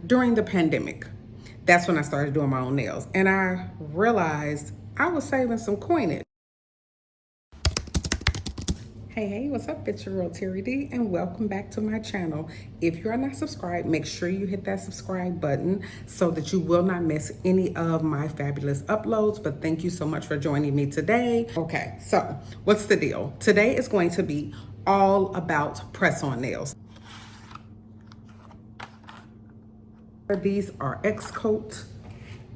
during the pandemic. That's when I started doing my own nails. And I realized I was saving some coinage. Hey, what's up? It's your girl Terry D, and welcome back to my channel. If you are not subscribed, make sure you hit that subscribe button so that you will not miss any of my fabulous uploads. But thank you so much for joining me today. Okay, so what's the deal? Today is going to be all about press-on nails. These are X-Coat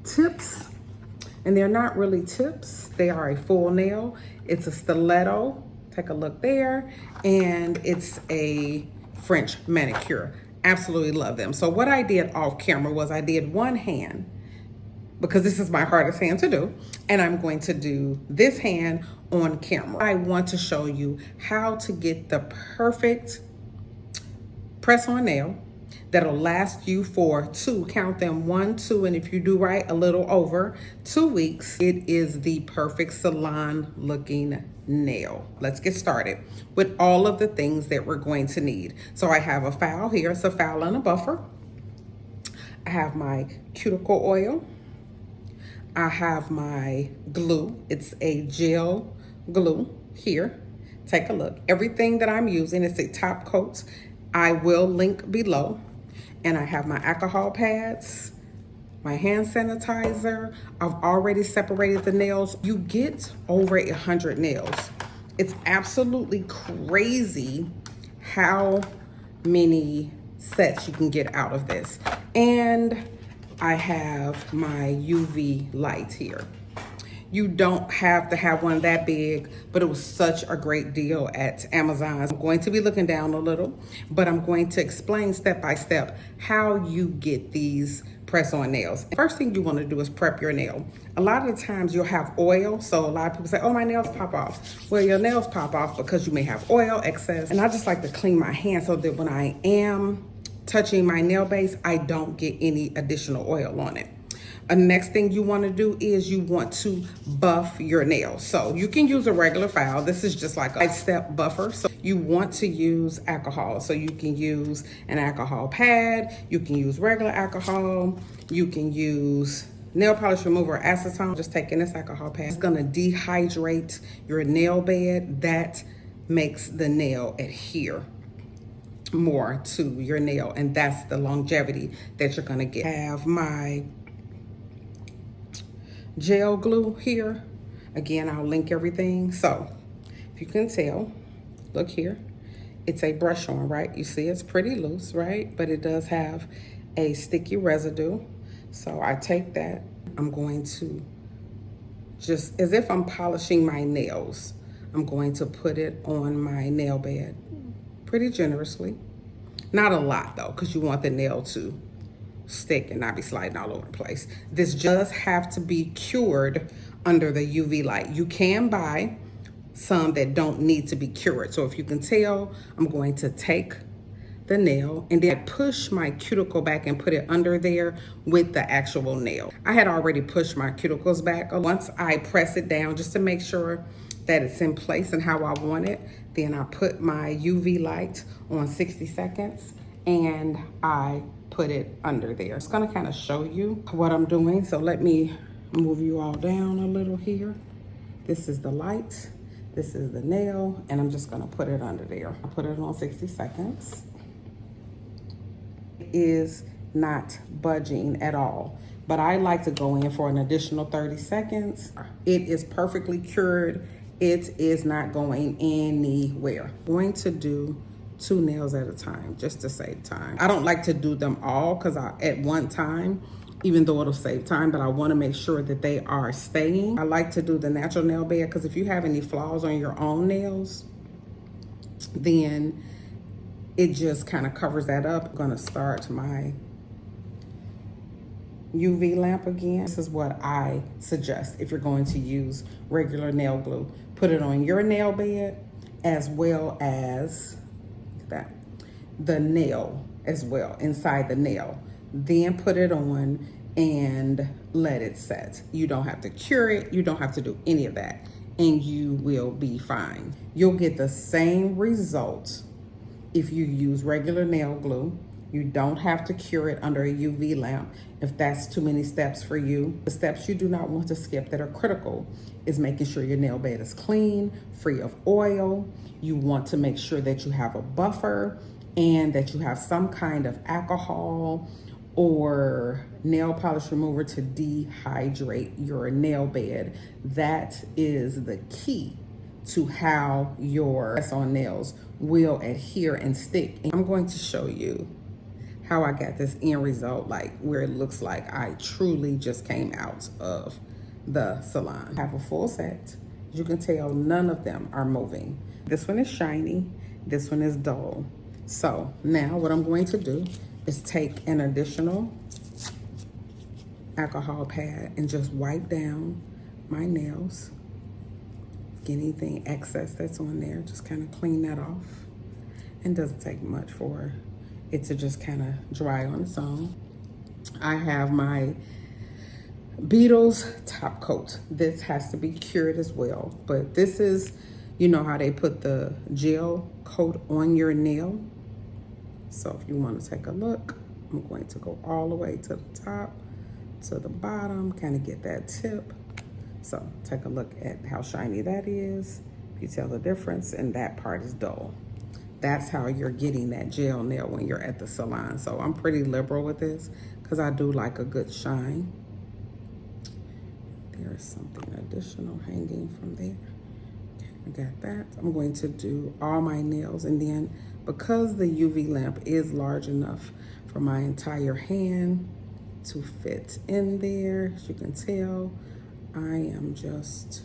tips, and they're not really tips. They are a full nail. It's a stiletto. Take a look there, and it's a French manicure. Absolutely love them. So what I did off camera was I did one hand, because this is my hardest hand to do, and I'm going to do this hand on camera. I want to show you how to get the perfect press-on nail that'll last you for count them 1, 2, and if you do right, a little over 2 weeks. It is the perfect salon looking nail. Let's get started with all of the things that we're going to need. So I have a file here. It's a file and a buffer. I have my cuticle oil. I have my glue. It's a gel glue here. Take a look. Everything that I'm using is a top coat. I will link below. And I have my alcohol pads, my hand sanitizer. I've already separated the nails. You get over 100 nails. It's absolutely crazy how many sets you can get out of this. And I have my UV light here. You don't have to have one that big, but it was such a great deal at Amazon. I'm going to be looking down a little, but I'm going to explain step by step how you get these press-on nails. First thing you want to do is prep your nail. A lot of the times you'll have oil, so a lot of people say, oh, my nails pop off. Well, your nails pop off because you may have oil excess. And I just like to clean my hands so that when I am touching my nail base, I don't get any additional oil on it. The next thing you want to do is you want to buff your nails. So you can use a regular file. This is just like a 5-step buffer. So you want to use alcohol. So you can use an alcohol pad. You can use regular alcohol. You can use nail polish remover, acetone. Just taking this alcohol pad. It's going to dehydrate your nail bed. That makes the nail adhere more to your nail. And that's the longevity that you're going to get. I have my gel glue here. Again, I'll link everything. So if you can tell, look here, it's a brush on, right? You see it's pretty loose, right? But it does have a sticky residue. So I take that, I'm going to, just as if I'm polishing my nails, I'm going to put it on my nail bed pretty generously. Not a lot though, because you want the nail to stick and not be sliding all over the place. This does have to be cured under the UV light. You can buy some that don't need to be cured. So if you can tell, I'm going to take the nail and then push my cuticle back and put it under there with the actual nail. I had already pushed my cuticles back. Once I press it down just to make sure that it's in place and how I want it, then I put my UV light on 60 seconds and I put it under there. It's gonna kind of show you what I'm doing. So let me move you all down a little here. This is the light, this is the nail, and I'm just gonna put it under there. I put it on 60 seconds. It is not budging at all, but I like to go in for an additional 30 seconds. It is perfectly cured. It is not going anywhere. I'm going to do 2 nails at a time just to save time. I don't like to do them all because at one time, even though it'll save time, but I want to make sure that they are staying. I like to do the natural nail bed because if you have any flaws on your own nails, then it just kind of covers that up. I'm going to start my UV lamp again. This is what I suggest if you're going to use regular nail glue. Put it on your nail bed as well as that, the nail as well, inside the nail. Then put it on and let it set. You don't have to cure it. You don't have to do any of that. And you will be fine. You'll get the same result if you use regular nail glue You don't have to cure it under a UV lamp if that's too many steps for you. The steps you do not want to skip that are critical is making sure your nail bed is clean, free of oil. You want to make sure that you have a buffer and that you have some kind of alcohol or nail polish remover to dehydrate your nail bed. That is the key to how your press-on nails will adhere and stick. And I'm going to show you how I got this end result, like where it looks like I truly just came out of the salon. I have a full set. As you can tell, none of them are moving. This one is shiny, this one is dull. So now what I'm going to do is take an additional alcohol pad and just wipe down my nails. Anything excess that's on there, just kind of clean that off. And doesn't take much for it to just kind of dry on its own. I have my Beetles top coat. This has to be cured as well, but this is, you know how they put the gel coat on your nail. So if you want to take a look, I'm going to go all the way to the top, to the bottom, kind of get that tip. So take a look at how shiny that is. You tell the difference, and that part is dull. That's how you're getting that gel nail when you're at the salon. So I'm pretty liberal with this because I do like a good shine. There is something additional hanging from there. Okay, I got that. I'm going to do all my nails, and then because the UV lamp is large enough for my entire hand to fit in there, as you can tell, I am just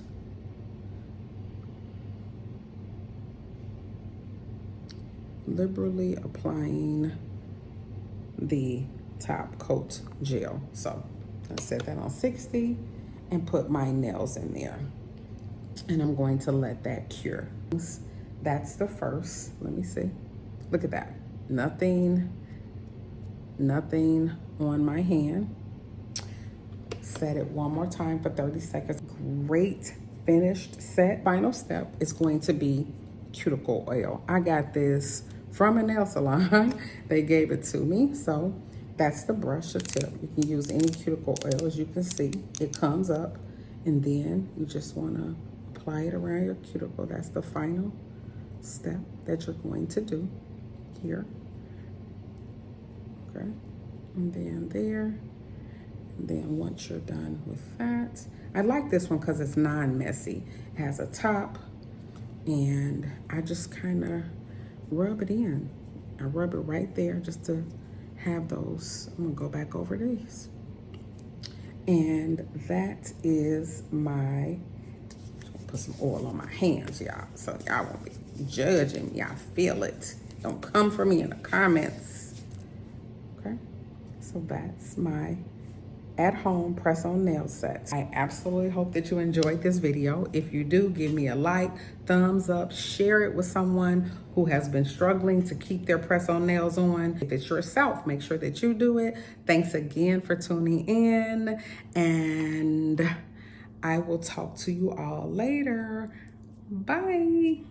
liberally applying the top coat gel. So I set that on 60 and put my nails in there. And I'm going to let that cure. That's the first. Let me see. Look at that. Nothing on my hand. Set it one more time for 30 seconds. Great finished set. Final step is going to be cuticle oil. I got this from a nail salon. They gave it to me. So that's the brush, the tip. You can use any cuticle oil. As you can see, it comes up, and then you just want to apply it around your cuticle. That's the final step that you're going to do here. Okay, and then there. And then once you're done with that, I like this one because it's non-messy. It has a top, and I just kind of rub it in. I rub it right there just to have those. I'm gonna go back over these. And that is my, put some oil on my hands, y'all, so y'all won't be judging me. I feel it. Don't come for me in the comments. Okay, so that's my at-home press-on nail sets. I absolutely hope that you enjoyed this video. If you do, give me a like, thumbs up, share it with someone who has been struggling to keep their press-on nails on. If it's yourself, make sure that you do it. Thanks again for tuning in, and I will talk to you all later. Bye.